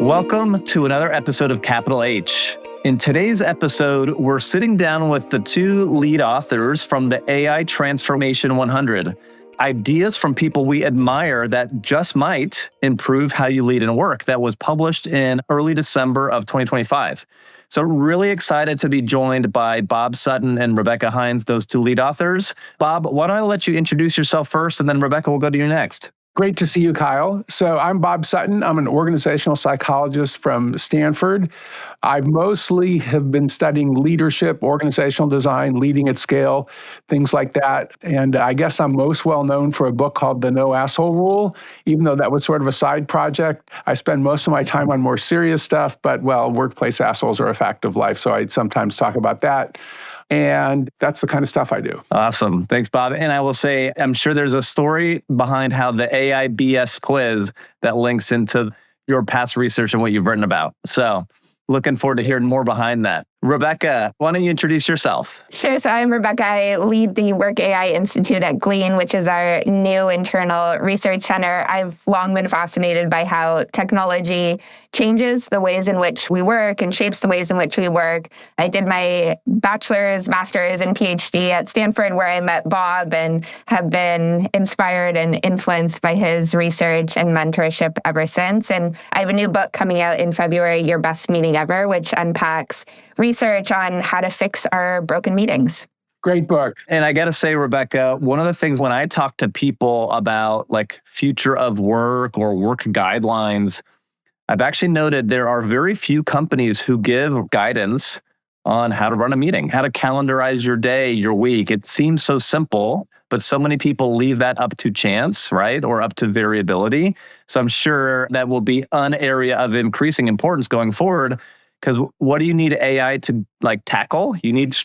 Welcome to another episode of Capital H. In today's episode, we're sitting down with the two lead authors from the AI Transformation 100. Ideas from people we admire that just might improve how you lead and work. That was published in early December of 2025. So really excited to be joined by Bob Sutton and Rebecca Hinds, those two lead authors. Bob, why don't I let you introduce yourself first, and then Rebecca will go to you next. Great to see you, Kyle. So I'm Bob Sutton. I'm an organizational psychologist from Stanford. I mostly have been studying leadership, organizational design, leading at scale, things like that. And I guess I'm most well known for a book called The No Asshole Rule, even though that was sort of a side project. I spend most of my time on more serious stuff, but well, workplace assholes are a fact of life. So I sometimes talk about that. And that's the kind of stuff I do. Awesome. Thanks, Bob. And I will say, I'm sure there's a story behind how the AI BS quiz that links into your past research and what you've written about. So looking forward to hearing more behind that. Rebecca, why don't you introduce yourself? Sure. So I'm Rebecca. I lead the Work AI Institute at Glean, which is our new internal research center. I've long been fascinated by how technology changes the ways in which we work and shapes the ways in which we work. I did my bachelor's, master's, and PhD at Stanford, where I met Bob and have been inspired and influenced by his research and mentorship ever since. And I have a new book coming out in February, Your Best Meeting Ever, which unpacks research on how to fix our broken meetings. Great book. And I got to say, Rebecca, one of the things when I talk to people about like future of work or work guidelines, I've actually noted there are very few companies who give guidance on how to run a meeting, how to calendarize your day, your week. It seems so simple, but so many people leave that up to chance, right? Or up to variability. So I'm sure that will be an area of increasing importance going forward. Because what do you need AI to like tackle? You need,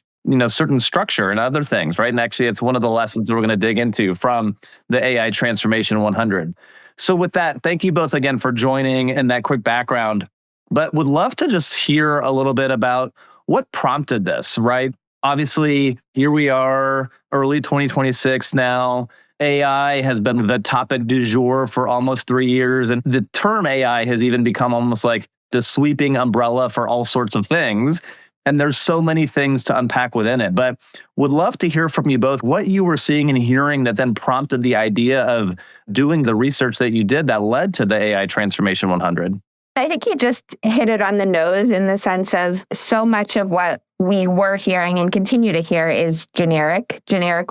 certain structure and other things, right? And actually, it's one of the lessons that we're going to dig into from the AI Transformation 100. So with that, thank you both again for joining and that quick background. But would love to just hear a little bit about what prompted this, right? Obviously, here we are, early 2026 now. AI has been the topic du jour for almost 3 years. And the term AI has even become almost like the sweeping umbrella for all sorts of things. And there's so many things to unpack within it. But would love to hear from you both what you were seeing and hearing that then prompted the idea of doing the research that you did that led to the AI Transformation 100. I think you just hit it on the nose in the sense of so much of what we were hearing and continue to hear is generic,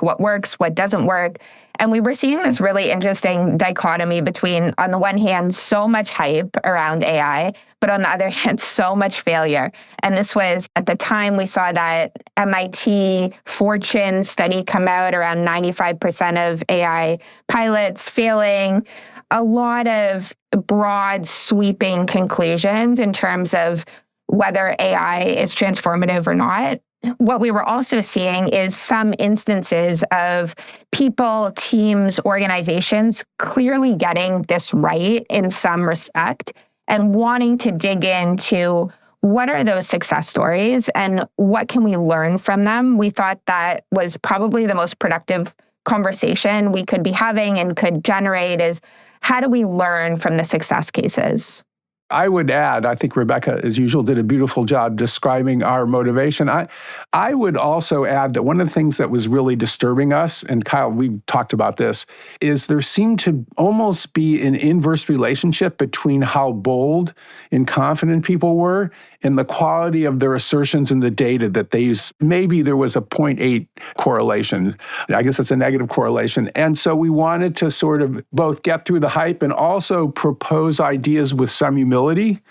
what works, what doesn't work. And we were seeing this really interesting dichotomy between, on the one hand, so much hype around AI, but on the other hand, so much failure. And this was, at the time, we saw that MIT Fortune study come out around 95% of AI pilots failing. A lot of broad, sweeping conclusions in terms of whether AI is transformative or not. What we were also seeing is some instances of people, teams, organizations clearly getting this right in some respect and wanting to dig into what are those success stories and what can we learn from them. We thought that was probably the most productive conversation we could be having and could generate is how do we learn from the success cases? I would add, I think Rebecca, as usual, did a beautiful job describing our motivation. I would also add that one of the things that was really disturbing us, and Kyle, we talked about this, is there seemed to almost be an inverse relationship between how bold and confident people were and the quality of their assertions in the data that they use. Maybe there was a 0.8 correlation. I guess it's a negative correlation. And so we wanted to sort of both get through the hype and also propose ideas with some humility,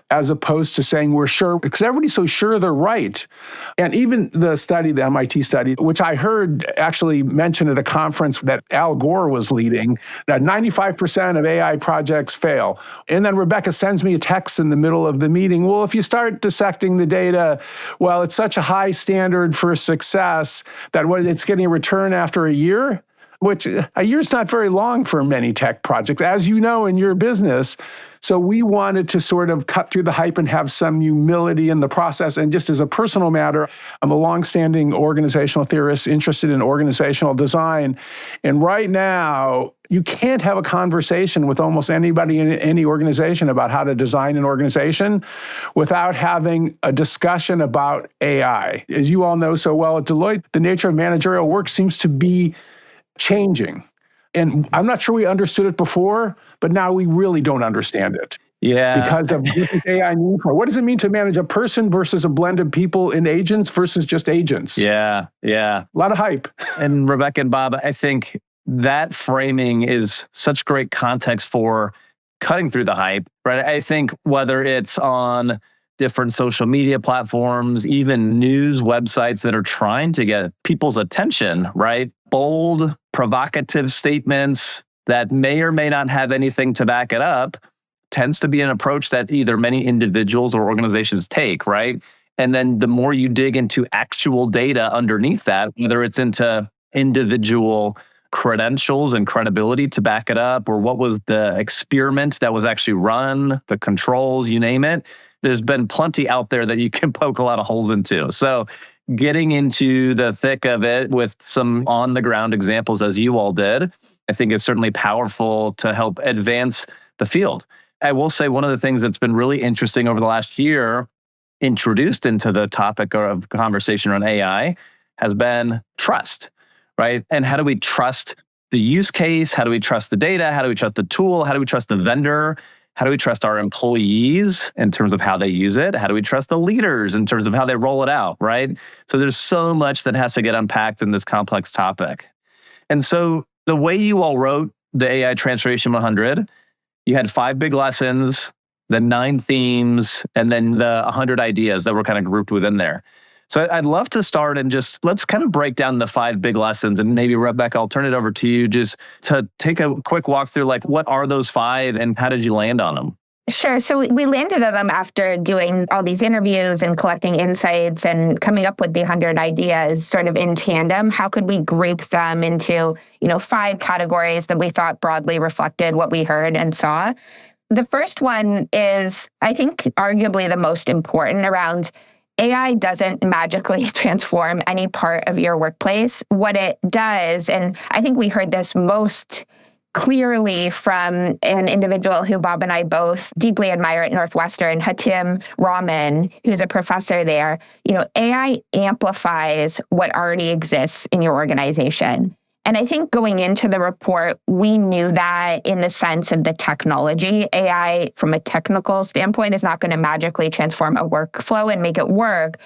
as opposed to saying we're sure, because everybody's so sure they're right. And even the study, the MIT study, which I heard actually mentioned at a conference that Al Gore was leading, that 95% of AI projects fail. And then Rebecca sends me a text in the middle of the meeting, well, if you start dissecting the data, well, it's such a high standard for success that it's getting a return after a year. which a year's not very long for many tech projects, as you know, in your business. So we wanted to sort of cut through the hype and have some humility in the process. And just as a personal matter, I'm a longstanding organizational theorist interested in organizational design. And right now, you can't have a conversation with almost anybody in any organization about how to design an organization without having a discussion about AI. As you all know so well at Deloitte, the nature of managerial work seems to be changing. And I'm not sure we understood it before, but now we really don't understand it. Yeah. Because of what does AI mean for? What does it mean to manage a person versus a blend of people and agents versus just agents? Yeah. A lot of hype. And Rebecca and Bob, I think that framing is such great context for cutting through the hype, right? I think whether it's on different social media platforms, even news websites that are trying to get people's attention, right? Bold, provocative statements that may or may not have anything to back it up tends to be an approach that either many individuals or organizations take, right? And then the more you dig into actual data underneath that, whether it's into individual credentials and credibility to back it up, or what was the experiment that was actually run, the controls, you name it, there's been plenty out there that you can poke a lot of holes into. So getting into the thick of it with some on-the-ground examples, as you all did, I think is certainly powerful to help advance the field. I will say one of the things that's been really interesting over the last year, introduced into the topic of conversation around AI, has been trust, right? And how do we trust the use case? How do we trust the data? How do we trust the tool? How do we trust the vendor? How do we trust our employees in terms of how they use it? How do we trust the leaders in terms of how they roll it out, right? So there's so much that has to get unpacked in this complex topic. And so the way you all wrote the AI Transformation 100, you had 5 big lessons, then 9 themes, and then the 100 ideas that were kind of grouped within there. So I'd love to start and just let's kind of break down the 5 big lessons. And maybe, Rebecca, I'll turn it over to you just to take a quick walk through, like, what are those 5 and how did you land on them? Sure. So we landed on them after doing all these interviews and collecting insights and coming up with the 100 ideas sort of in tandem. How could we group them into, 5 categories that we thought broadly reflected what we heard and saw? The first one is, I think, arguably the most important around AI doesn't magically transform any part of your workplace. What it does, and I think we heard this most clearly from an individual who Bob and I both deeply admire at Northwestern, Hatim Rahman, who's a professor there. AI amplifies what already exists in your organization. And I think going into the report, we knew that in the sense of the technology. AI, from a technical standpoint, is not going to magically transform a workflow and make it work.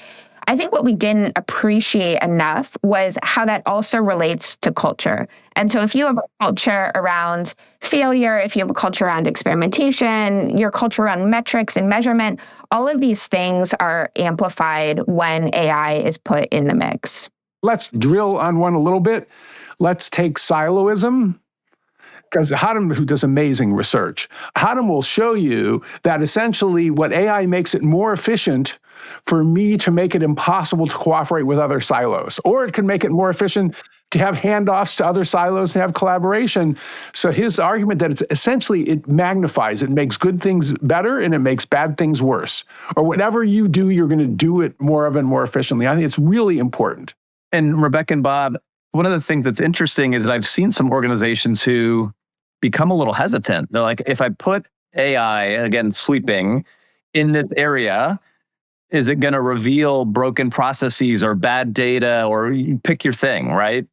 I think what we didn't appreciate enough was how that also relates to culture. And so if you have a culture around failure, if you have a culture around experimentation, your culture around metrics and measurement, all of these things are amplified when AI is put in the mix. Let's drill on one a little bit. Let's take siloism, because Hatim, who does amazing research, Hatim will show you that essentially what AI makes it more efficient for me to make it impossible to cooperate with other silos, or it can make it more efficient to have handoffs to other silos and have collaboration. So his argument that it's essentially, it magnifies, it makes good things better and it makes bad things worse. Or whatever you do, you're going to do it more of and more efficiently. I think it's really important. And Rebecca and Bob, one of the things that's interesting is I've seen some organizations who become a little hesitant. They're like, if I put AI, again, sweeping, in this area, is it going to reveal broken processes or bad data, or you pick your thing, right?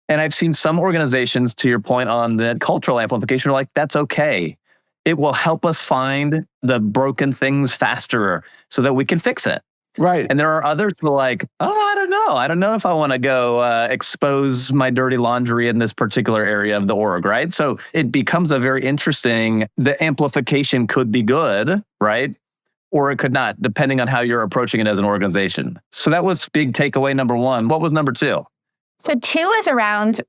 And I've seen some organizations, to your point on the cultural amplification, are like, that's okay. It will help us find the broken things faster so that we can fix it. Right. And there are others who are like, oh, I don't know. I don't know if I want to go expose my dirty laundry in this particular area of the org, right? So it becomes a very interesting, the amplification could be good, right? Or it could not, depending on how you're approaching it as an organization. So that was big takeaway number 1. What was number 2? So 2 is around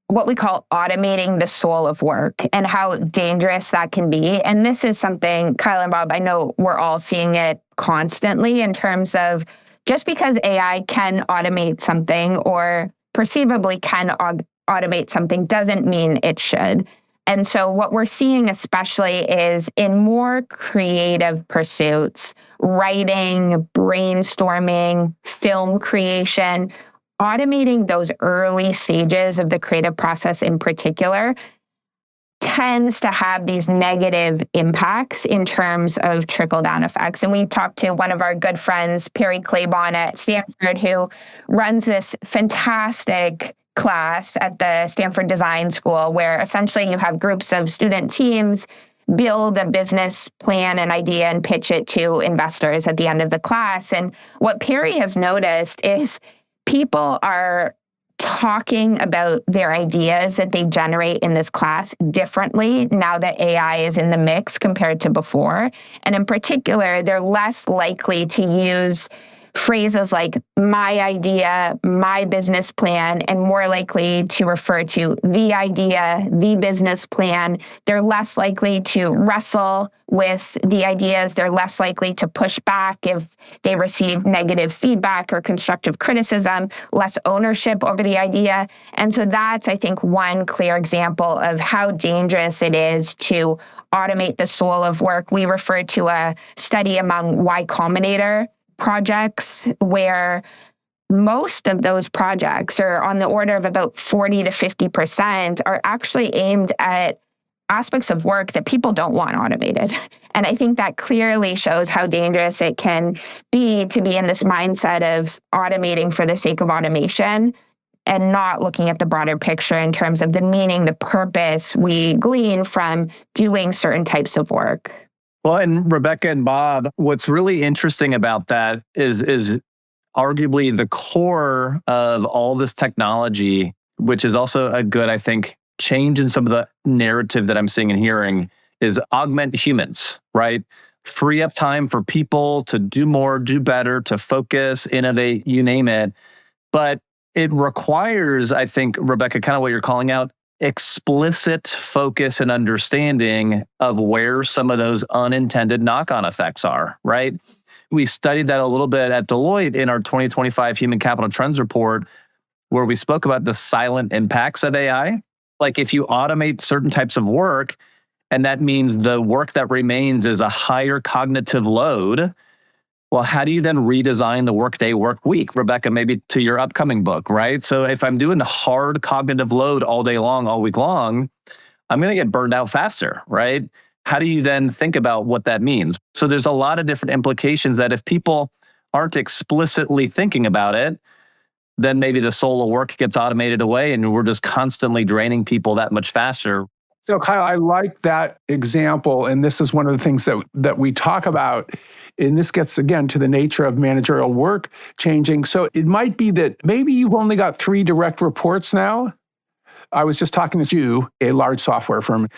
what we call automating the soul of work and how dangerous that can be. And this is something, Kyle and Bob, I know we're all seeing it constantly in terms of just because AI can automate something or perceivably can automate something doesn't mean it should. And so what we're seeing especially is in more creative pursuits, writing, brainstorming, film creation, automating those early stages of the creative process in particular tends to have these negative impacts in terms of trickle-down effects. And we talked to one of our good friends, Perry Claiborne at Stanford, who runs this fantastic class at the Stanford Design School, where essentially you have groups of student teams build a business plan and idea and pitch it to investors at the end of the class. And what Perry has noticed is people are talking about their ideas that they generate in this class differently now that AI is in the mix compared to before. And in particular, they're less likely to use phrases like my idea, my business plan, and more likely to refer to the idea, the business plan. They're less likely to wrestle with the ideas. They're less likely to push back if they receive negative feedback or constructive criticism, less ownership over the idea. And so that's, I think, one clear example of how dangerous it is to automate the soul of work. We refer to a study among Y Combinator projects where most of those projects are on the order of about 40 to 50% are actually aimed at aspects of work that people don't want automated. And I think that clearly shows how dangerous it can be to be in this mindset of automating for the sake of automation and not looking at the broader picture in terms of the meaning, the purpose we glean from doing certain types of work. Well, and Rebecca and Bob, what's really interesting about that is arguably the core of all this technology, which is also a good, I think, change in some of the narrative that I'm seeing and hearing, is augment humans, right? Free up time for people to do more, do better, to focus, innovate, you name it. But it requires, I think, Rebecca, kind of what you're calling out, explicit focus and understanding of where some of those unintended knock-on effects are, right? We studied that a little bit at Deloitte in our 2025 Human Capital Trends Report, where we spoke about the silent impacts of AI. Like if you automate certain types of work, and that means the work that remains is a higher cognitive load, well, how do you then redesign the workday work week? Rebecca, maybe to your upcoming book, right? So if I'm doing a hard cognitive load all day long, all week long, I'm going to get burned out faster, right? How do you then think about what that means? So there's a lot of different implications that if people aren't explicitly thinking about it, then maybe the soul of work gets automated away and we're just constantly draining people that much faster. So Kyle, I like that example. And this is one of the things that we talk about. And this gets, again, to the nature of managerial work changing. So it might be that maybe you've only got 3 direct reports now. I was just talking to you, a large software firm,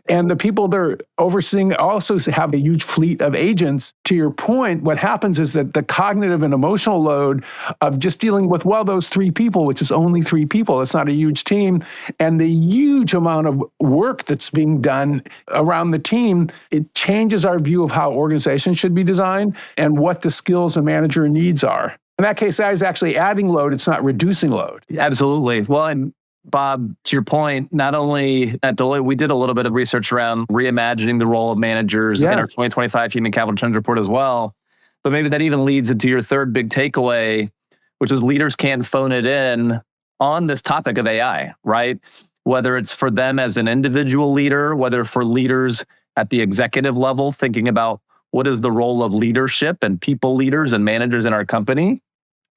and the people they're overseeing also have a huge fleet of agents. To your point, what happens is that the cognitive and emotional load of just dealing with, well, those 3 people, which is only 3 people, it's not a huge team, and the huge amount of work that's being done around the team, it changes our view of how organizations should be designed and what the skills a manager needs are. In that case, that is actually adding load, it's not reducing load. Absolutely. Well, and Bob, to your point, not only at Deloitte, we did a little bit of research around reimagining the role of managers in our 2025 Human Capital Trends Report as well. But maybe that even leads into your third big takeaway, which is leaders can't phone it in on this topic of AI, right? Whether it's for them as an individual leader, whether for leaders at the executive level, thinking about what is the role of leadership and people leaders and managers in our company.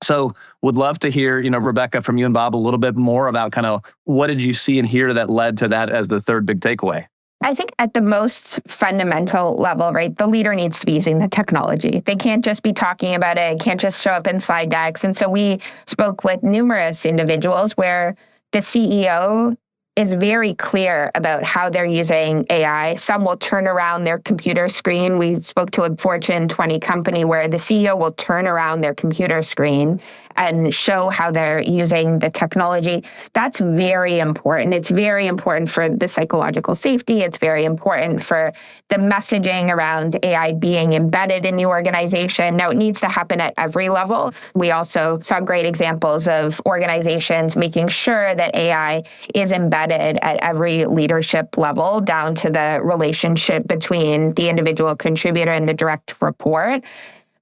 So would love to hear, Rebecca, from you and Bob a little bit more about kind of what did you see and hear that led to that as the third big takeaway? I think at the most fundamental level, right, the leader needs to be using the technology. They can't just be talking about it. It can't just show up in slide decks. And so we spoke with numerous individuals where the CEO is very clear about how they're using AI. Some will turn around their computer screen. We spoke to a Fortune 20 company where the CEO will turn around their computer screen and show how they're using the technology. That's very important. It's very important for the psychological safety. It's very important for the messaging around AI being embedded in the organization. Now, it needs to happen at every level. We also saw great examples of organizations making sure that AI is embedded at every leadership level, down to the relationship between the individual contributor and the direct report.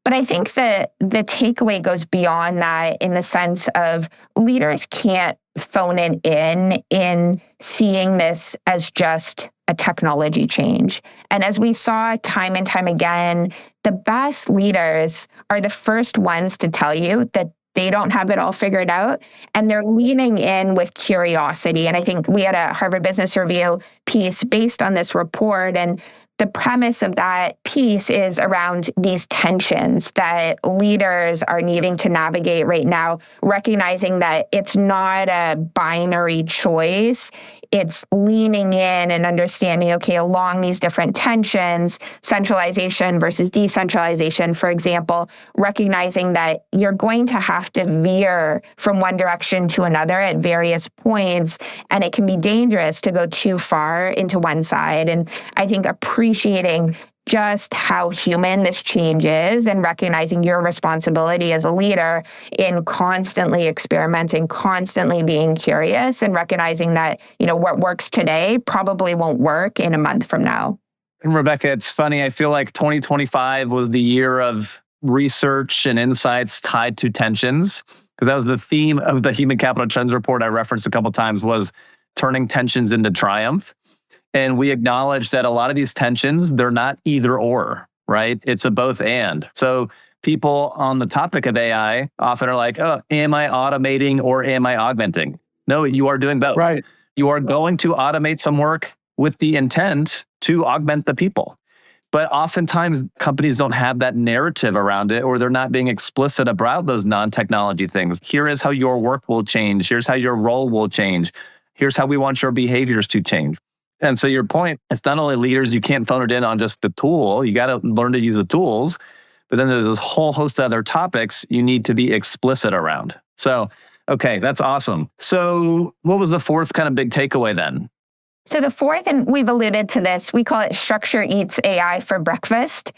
But I think that the takeaway goes beyond that, in the sense of leaders can't phone it in seeing this as just a technology change. And as we saw time and time again, the best leaders are the first ones to tell you that they don't have it all figured out, and they're leaning in with curiosity. And I think we had a Harvard Business Review piece based on this report, and the premise of that piece is around these tensions that leaders are needing to navigate right now, recognizing that it's not a binary choice. It's leaning in and understanding, okay, along these different tensions, centralization versus decentralization, for example, recognizing that you're going to have to veer from one direction to another at various points, and it can be dangerous to go too far into one side. And I think appreciating just how human this change is, and recognizing your responsibility as a leader in constantly experimenting, constantly being curious, and recognizing that, what works today probably won't work in a month from now. And Rebecca, it's funny. I feel like 2025 was the year of research and insights tied to tensions, because that was the theme of the Human Capital Trends report I referenced a couple of times, was turning tensions into triumph. And we acknowledge that a lot of these tensions, they're not either or, right? It's a both and. So people on the topic of AI often are like, oh, am I automating or am I augmenting? No, you are doing both. Right. You are going to automate some work with the intent to augment the people. But oftentimes companies don't have that narrative around it, or they're not being explicit about those non-technology things. Here is how your work will change. Here's how your role will change. Here's how we want your behaviors to change. And so your point, it's not only leaders, you can't phone it in on just the tool. You got to learn to use the tools. But then there's this whole host of other topics you need to be explicit around. So, okay, that's awesome. So what was the fourth kind of big takeaway then? So the fourth, and we've alluded to this, we call it structure eats AI for breakfast.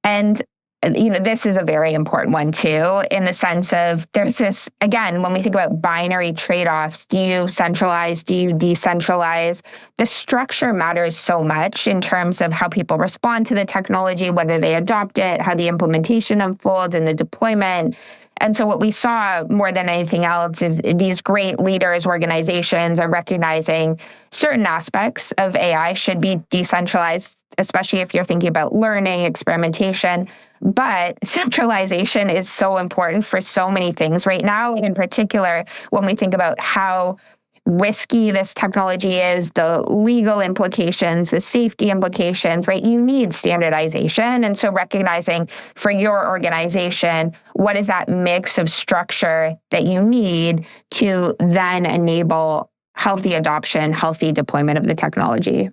And this is a very important one too, in the sense of there's this, again, when we think about binary trade-offs, do you centralize, do you decentralize? The structure matters so much in terms of how people respond to the technology, whether they adopt it, how the implementation unfolds and the deployment. And so what we saw more than anything else is these great leaders, organizations are recognizing certain aspects of AI should be decentralized, especially if you're thinking about learning, experimentation. But centralization is so important for so many things right now. In particular, when we think about how risky this technology is, the legal implications, the safety implications, right? You need standardization. And so recognizing for your organization, what is that mix of structure that you need to then enable healthy adoption, healthy deployment of the technology?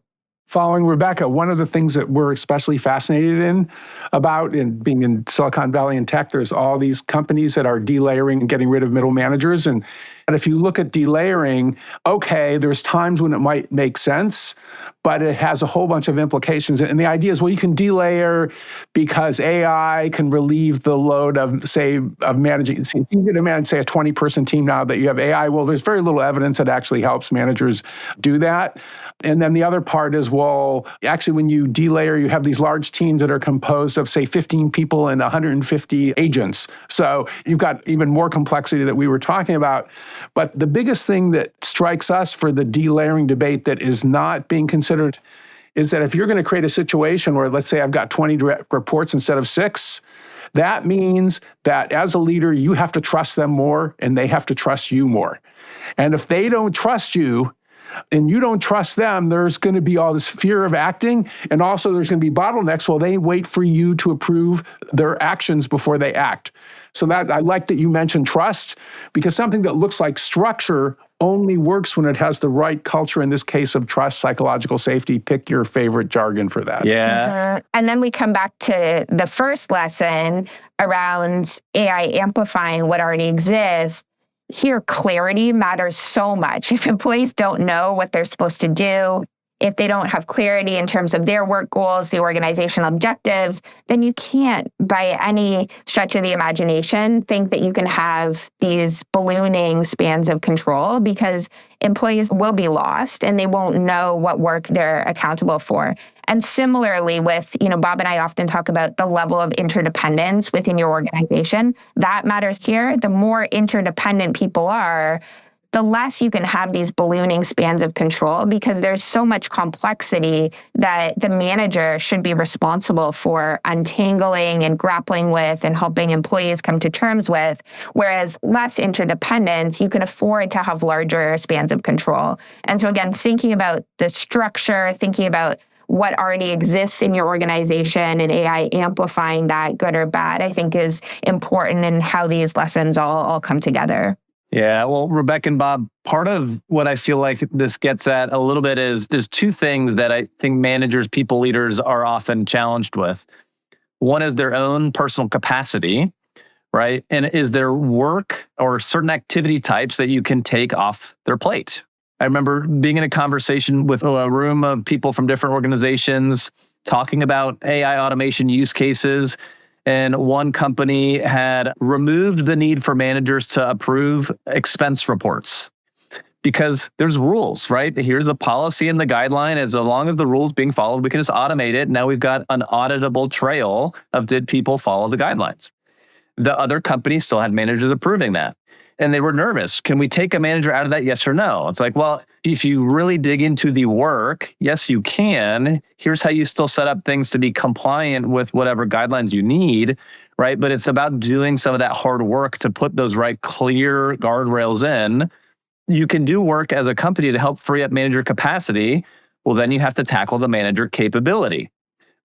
Following Rebecca, one of the things that we're especially fascinated about being in Silicon Valley and tech, there's all these companies that are delayering and getting rid of middle managers. And if you look at delayering, okay, there's times when it might make sense, but it has a whole bunch of implications. And the idea is, well, you can delayer because AI can relieve the load of, say, of managing. It's easier to manage, say, a 20-person team now that you have AI. Well, there's very little evidence that actually helps managers do that. And then the other part is, well, actually, when you delayer, you have these large teams that are composed of, say, 15 people and 150 agents. So you've got even more complexity that we were talking about. But the biggest thing that strikes us for the delayering debate that is not being considered is that if you're going to create a situation where, let's say, I've got 20 direct reports instead of 6, that means that as a leader, you have to trust them more and they have to trust you more. And if they don't trust you, and you don't trust them, there's going to be all this fear of acting. And also there's going to be bottlenecks while they wait for you to approve their actions before they act. So that I like that you mentioned trust, because something that looks like structure only works when it has the right culture, in this case of trust, psychological safety. Pick your favorite jargon for that. Yeah. And then we come back to the first lesson around AI amplifying what already exists. Here, clarity matters so much. If employees don't know what they're supposed to do, if they don't have clarity in terms of their work goals, the organizational objectives, then you can't, by any stretch of the imagination, think that you can have these ballooning spans of control, because employees will be lost and they won't know what work they're accountable for. And similarly with, Bob and I often talk about the level of interdependence within your organization. That matters here. The more interdependent people are, the less you can have these ballooning spans of control, because there's so much complexity that the manager should be responsible for untangling and grappling with and helping employees come to terms with. Whereas less interdependence, you can afford to have larger spans of control. And so again, thinking about the structure, thinking about what already exists in your organization and AI amplifying that, good or bad, I think is important in how these lessons all come together. Yeah, well, Rebecca and Bob, part of what I feel like this gets at a little bit is there's two things that I think managers, people leaders are often challenged with. One is their own personal capacity, right? And is there work or certain activity types that you can take off their plate? I remember being in a conversation with a room of people from different organizations talking about AI automation use cases. And one company had removed the need for managers to approve expense reports because there's rules, right? Here's the policy and the guideline. As long as the rules being followed, we can just automate it. Now we've got an auditable trail of did people follow the guidelines. The other company still had managers approving that. And they were nervous. Can we take a manager out of that? Yes or no? It's like, well, if you really dig into the work, yes, you can. Here's how you still set up things to be compliant with whatever guidelines you need, right? But it's about doing some of that hard work to put those right clear guardrails in. You can do work as a company to help free up manager capacity. Well, then you have to tackle the manager capability.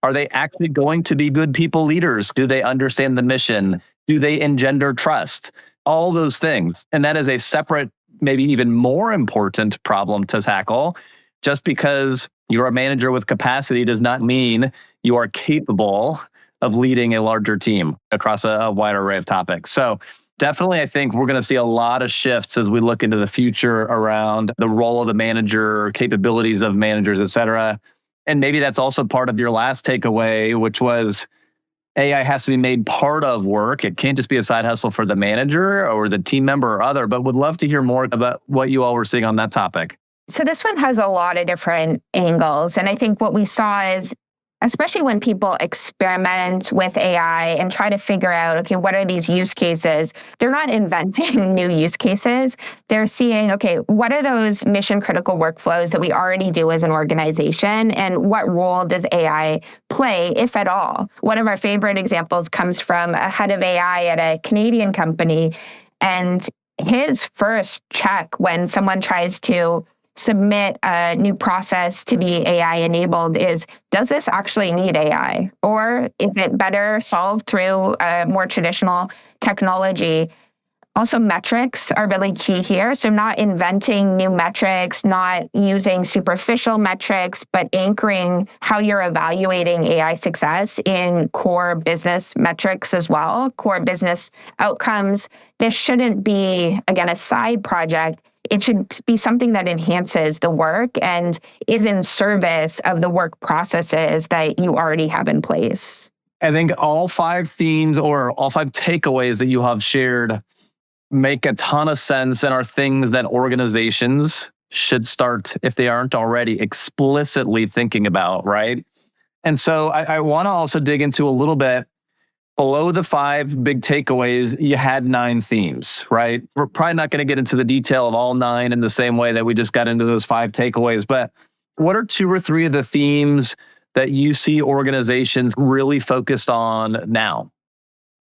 Are they actually going to be good people leaders? Do they understand the mission? Do they engender trust? All those things. And that is a separate, maybe even more important problem to tackle. Just because you're a manager with capacity does not mean you are capable of leading a larger team across a wide array of topics. So definitely, I think we're going to see a lot of shifts as we look into the future around the role of the manager, capabilities of managers, et cetera. And maybe that's also part of your last takeaway, which was AI has to be made part of work. It can't just be a side hustle for the manager or the team member or other, but would love to hear more about what you all were seeing on that topic. So this one has a lot of different angles. And I think what we saw is, especially when people experiment with AI and try to figure out, okay, what are these use cases? They're not inventing new use cases. They're seeing, okay, what are those mission critical workflows that we already do as an organization? And what role does AI play, if at all? One of our favorite examples comes from a head of AI at a Canadian company. And his first check when someone tries to submit a new process to be AI enabled is, does this actually need AI? Or is it better solved through a more traditional technology? Also, metrics are really key here. So not inventing new metrics, not using superficial metrics, but anchoring how you're evaluating AI success in core business metrics as well, core business outcomes. This shouldn't be, again, a side project. It should be something that enhances the work and is in service of the work processes that you already have in place. I think all 5 themes or all 5 takeaways that you have shared make a ton of sense and are things that organizations should start, if they aren't already, explicitly thinking about, right? And so I want to also dig into a little bit. Below the 5 big takeaways, you had 9 themes, right? We're probably not going to get into the detail of all 9 in the same way that we just got into those 5 takeaways, but what are 2 or 3 of the themes that you see organizations really focused on now?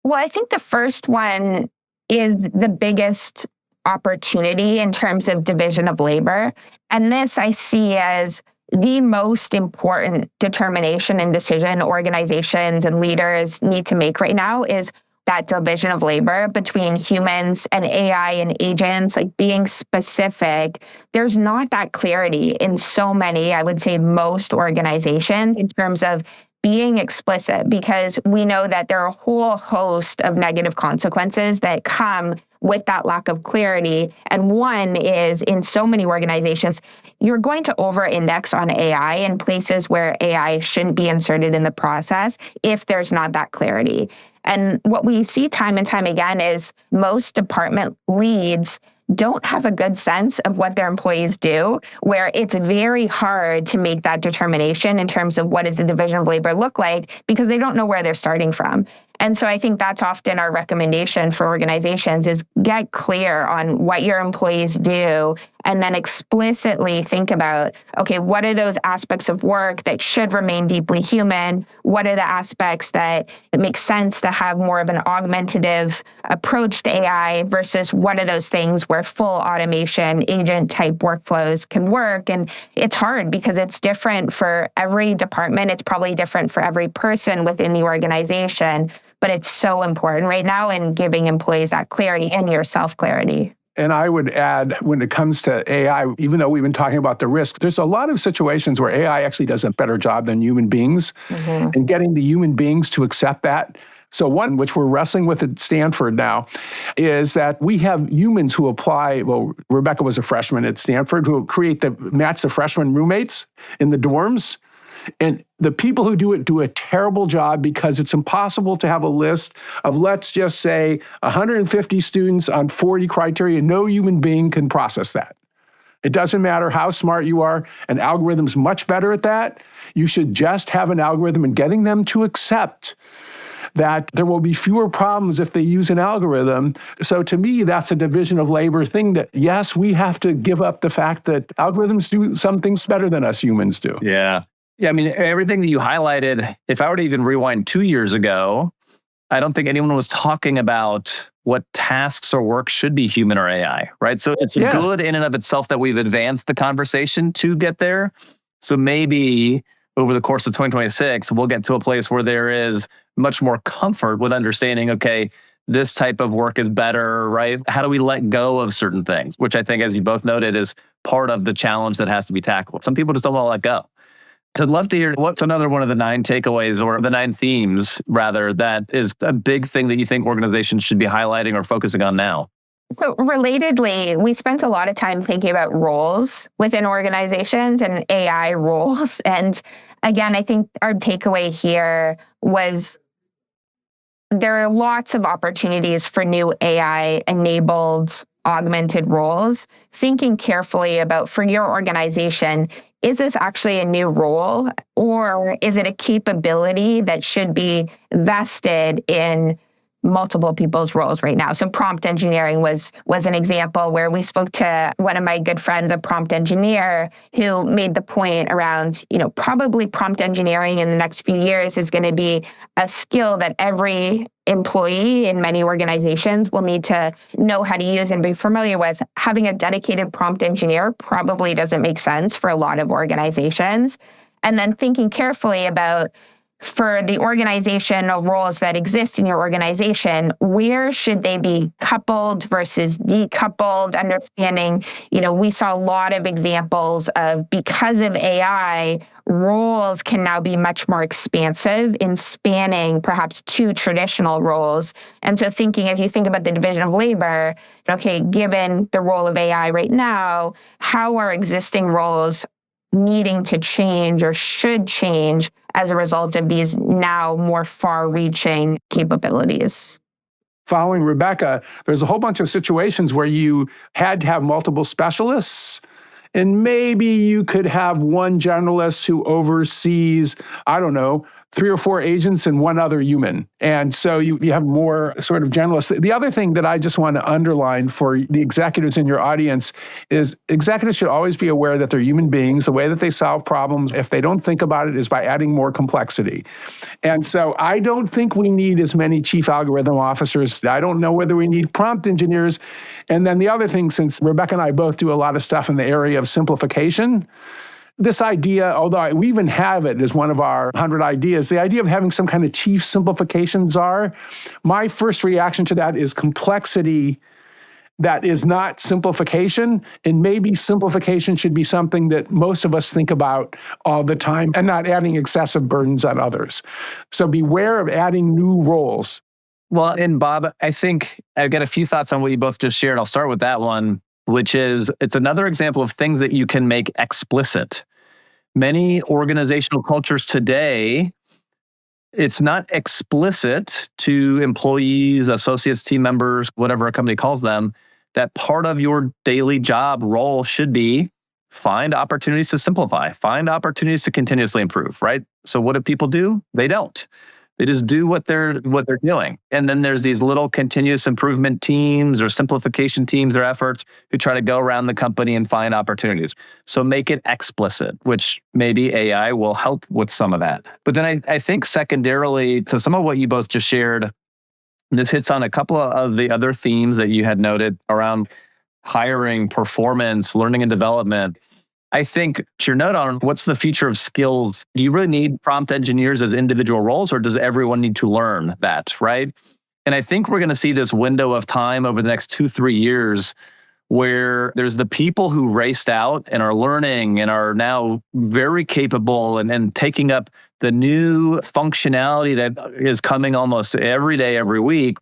Well, I think the first one is the biggest opportunity in terms of division of labor. And this I see as the most important determination and decision organizations and leaders need to make right now is that division of labor between humans and AI and agents, like being specific. There's not that clarity in so many, I would say most organizations in terms of being explicit, because we know that there are a whole host of negative consequences that come with that lack of clarity. And one is in so many organizations, you're going to over-index on AI in places where AI shouldn't be inserted in the process if there's not that clarity. And what we see time and time again is most department leads don't have a good sense of what their employees do, where it's very hard to make that determination in terms of what does the division of labor look like, because they don't know where they're starting from. And so I think that's often our recommendation for organizations is get clear on what your employees do and then explicitly think about, okay, what are those aspects of work that should remain deeply human? What are the aspects that it makes sense to have more of an augmentative approach to AI versus what are those things where full automation, agent type workflows can work? And it's hard because it's different for every department. It's probably different for every person within the organization. But it's so important right now in giving employees that clarity and yourself clarity. And I would add, when it comes to AI, even though we've been talking about the risk, there's a lot of situations where AI actually does a better job than human beings, and getting the human beings to accept that. So one, which we're wrestling with at Stanford now, is that we have humans who apply, well, Rebecca was a freshman at Stanford, who match the freshman roommates in the dorms. And the people who do it do a terrible job because it's impossible to have a list of, let's just say, 150 students on 40 criteria. No human being can process that. It doesn't matter how smart you are. An algorithm's much better at that. You should just have an algorithm, and getting them to accept that there will be fewer problems if they use an algorithm. So to me, that's a division of labor thing that, yes, we have to give up the fact that algorithms do some things better than us humans do. Yeah. Yeah, I mean, everything that you highlighted, if I were to even rewind 2 years ago, I don't think anyone was talking about what tasks or work should be human or AI, right? So it's good in and of itself that we've advanced the conversation to get there. So maybe over the course of 2026, we'll get to a place where there is much more comfort with understanding, okay, this type of work is better, right? How do we let go of certain things? Which I think, as you both noted, is part of the challenge that has to be tackled. Some people just don't want to let go. So I'd love to hear what's another one of the 9 takeaways, or the 9 themes, rather, that is a big thing that you think organizations should be highlighting or focusing on now. So relatedly, we spent a lot of time thinking about roles within organizations and AI roles. And again, I think our takeaway here was there are lots of opportunities for new AI-enabled augmented roles. Thinking carefully about, for your organization, is this actually a new role, or is it a capability that should be vested in multiple people's roles right now? So prompt engineering was an example where we spoke to one of my good friends, a prompt engineer, who made the point around, probably prompt engineering in the next few years is going to be a skill that every employee in many organizations will need to know how to use and be familiar with. Having a dedicated prompt engineer probably doesn't make sense for a lot of organizations. And then thinking carefully about, for the organizational roles that exist in your organization, where should they be coupled versus decoupled? Understanding, we saw a lot of examples of, because of AI, roles can now be much more expansive in spanning perhaps 2 traditional roles. And so thinking, as you think about the division of labor, okay, given the role of AI right now, how are existing roles needing to change or should change as a result of these now more far-reaching capabilities? Following Rebecca, there's a whole bunch of situations where you had to have multiple specialists, and maybe you could have one generalist who oversees, 3 or 4 agents and 1 other human. And so you have more sort of generalists. The other thing that I just want to underline for the executives in your audience is executives should always be aware that they're human beings. The way that they solve problems, if they don't think about it, is by adding more complexity. And so I don't think we need as many chief algorithm officers. I don't know whether we need prompt engineers. And then the other thing, since Rebecca and I both do a lot of stuff in the area of simplification, this idea, although we even have it as one of our 100 ideas, the idea of having some kind of chief simplification czar, my first reaction to that is complexity that is not simplification. And maybe simplification should be something that most of us think about all the time and not adding excessive burdens on others. So beware of adding new roles. Well, and Bob, I think I've got a few thoughts on what you both just shared. I'll start with that one, which is it's another example of things that you can make explicit. Many organizational cultures today, it's not explicit to employees, associates, team members, whatever a company calls them, that part of your daily job role should be find opportunities to simplify, find opportunities to continuously improve, right? So what do people do? They don't. They just do what they're doing. And then there's these little continuous improvement teams or simplification teams or efforts who try to go around the company and find opportunities. So make it explicit, which maybe AI will help with some of that. But then I think secondarily to some of what you both just shared, this hits on a couple of the other themes that you had noted around hiring, performance, learning and development. I think to your note on what's the future of skills, do you really need prompt engineers as individual roles, or does everyone need to learn that, right? And I think we're going to see this window of time over the next 2-3 years where there's the people who raced out and are learning and are now very capable and taking up the new functionality that is coming almost every day, every week.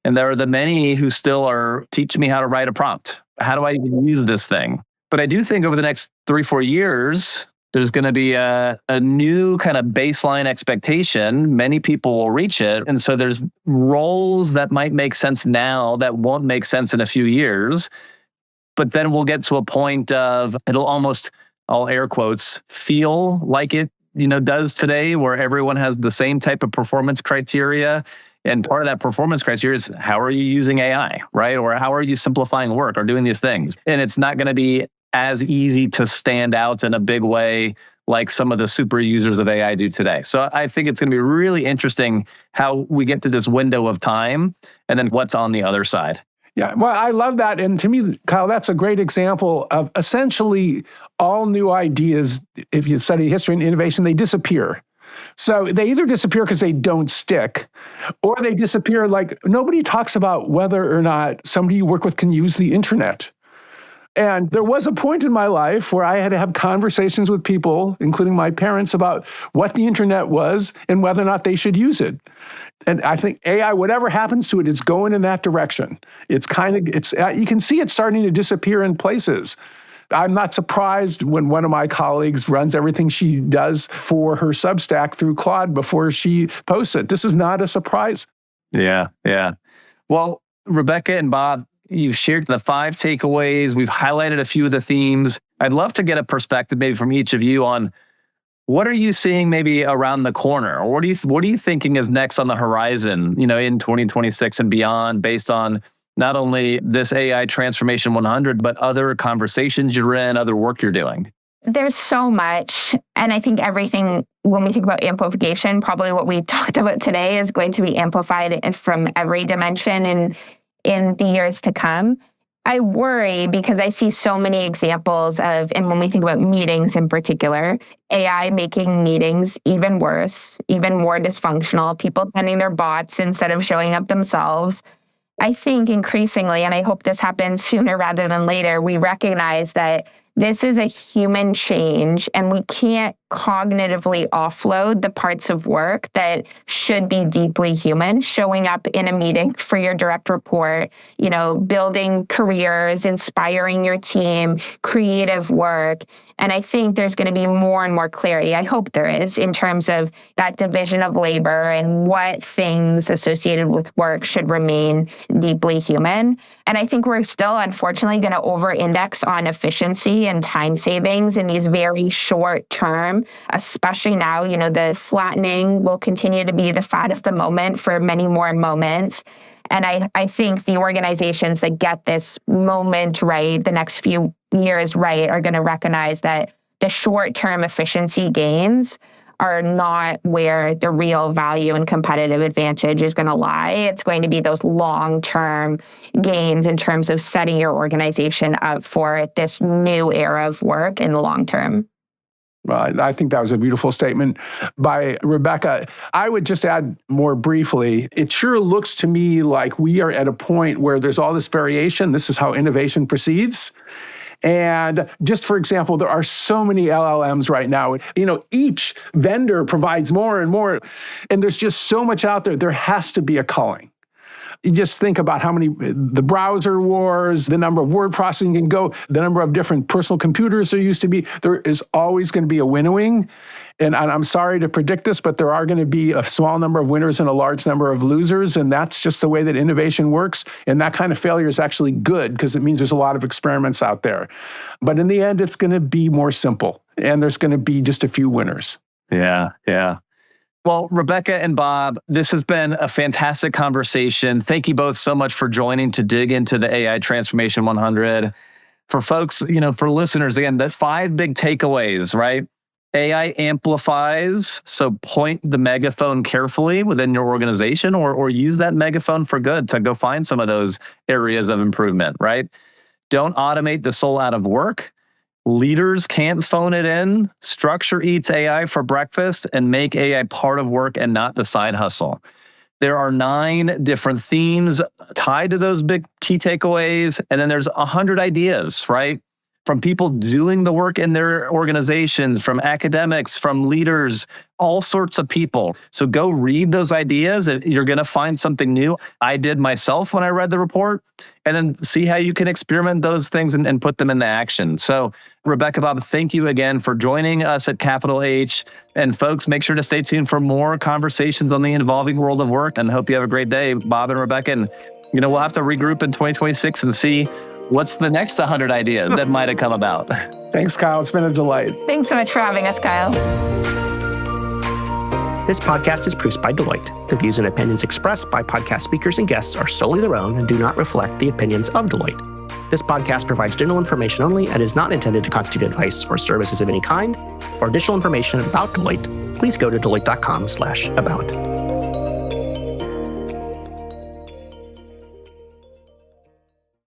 And there are the many who still are teaching me how to write a prompt. How do I even use this thing? But I do think over the next 3-4 years, there's going to be a new kind of baseline expectation. Many people will reach it. And so there's roles that might make sense now that won't make sense in a few years. But then we'll get to a point of it'll almost, all air quotes, feel like it does today, where everyone has the same type of performance criteria. And part of that performance criteria is how are you using AI, right? Or how are you simplifying work or doing these things? And it's not going to be as easy to stand out in a big way like some of the super users of AI do today. So I think it's going to be really interesting how we get to this window of time and then what's on the other side. Yeah, well, I love that. And to me, Kyle, that's a great example of essentially all new ideas, if you study history and innovation, they disappear. So they either disappear because they don't stick, or they disappear like nobody talks about whether or not somebody you work with can use the internet. And there was a point in my life where I had to have conversations with people, including my parents, about what the internet was and whether or not they should use it. And I think AI, whatever happens to it, it's going in that direction. You can see it starting to disappear in places. I'm not surprised when one of my colleagues runs everything she does for her Substack through Claude before she posts it. This is not a surprise. Yeah. Well, Rebecca and Bob, you've shared the 5 takeaways. We've highlighted a few of the themes. I'd love to get a perspective maybe from each of you on what are you seeing maybe around the corner? Or what are you thinking is next on the horizon, in 2026 and beyond, based on not only this AI Transformation 100, but other conversations you're in, other work you're doing? There's so much. And I think everything, when we think about amplification, probably what we talked about today is going to be amplified from every dimension in the years to come. I worry because I see so many examples of, and when we think about meetings in particular, AI making meetings even worse, even more dysfunctional, people sending their bots instead of showing up themselves. I think increasingly, and I hope this happens sooner rather than later, we recognize that this is a human change and we can't cognitively offload the parts of work that should be deeply human, showing up in a meeting for your direct report, building careers, inspiring your team, creative work. And I think there's going to be more and more clarity, I hope there is, in terms of that division of labor and what things associated with work should remain deeply human. And I think we're still, unfortunately, going to over-index on efficiency efficiency and time savings in these very short term, especially now, the flattening will continue to be the fad of the moment for many more moments. And I think the organizations that get this moment right, the next few years right, are going to recognize that the short-term efficiency gains are not where the real value and competitive advantage is going to lie. It's going to be those long-term gains in terms of setting your organization up for this new era of work in the long term. Well, I think that was a beautiful statement by Rebecca. I would just add more briefly, it sure looks to me like we are at a point where there's all this variation. This is how innovation proceeds. And just for example, there are so many LLMs right now. Each vendor provides more and more, and there's just so much out there. There has to be a culling. You just think about the browser wars, the number of word processing can go, the number of different personal computers there used to be. There is always going to be a winnowing. And I'm sorry to predict this, but there are going to be a small number of winners and a large number of losers. And that's just the way that innovation works. And that kind of failure is actually good because it means there's a lot of experiments out there. But in the end, it's going to be more simple. And there's going to be just a few winners. Yeah. Well, Rebecca and Bob, this has been a fantastic conversation. Thank you both so much for joining to dig into the AI Transformation 100. For folks, for listeners, again, the 5 big takeaways, right? AI amplifies, so point the megaphone carefully within your organization or use that megaphone for good to go find some of those areas of improvement, right? Don't automate the soul out of work. Leaders can't phone it in. Structure eats AI for breakfast and make AI part of work and not the side hustle. There are 9 different themes tied to those big key takeaways. And then there's 100 ideas, right? From people doing the work in their organizations, from academics, from leaders, all sorts of people. So go read those ideas. You're going to find something new. I did myself when I read the report, and then see how you can experiment those things and put them into action. So Rebecca, Bob, thank you again for joining us at Capital H. And folks, make sure to stay tuned for more conversations on the evolving world of work, and hope you have a great day, Bob and Rebecca. And, we'll have to regroup in 2026 and see what's the next 100 ideas that might have come about. Thanks, Kyle. It's been a delight. Thanks so much for having us, Kyle. This podcast is produced by Deloitte. The views and opinions expressed by podcast speakers and guests are solely their own and do not reflect the opinions of Deloitte. This podcast provides general information only and is not intended to constitute advice or services of any kind. For additional information about Deloitte, please go to deloitte.com/about.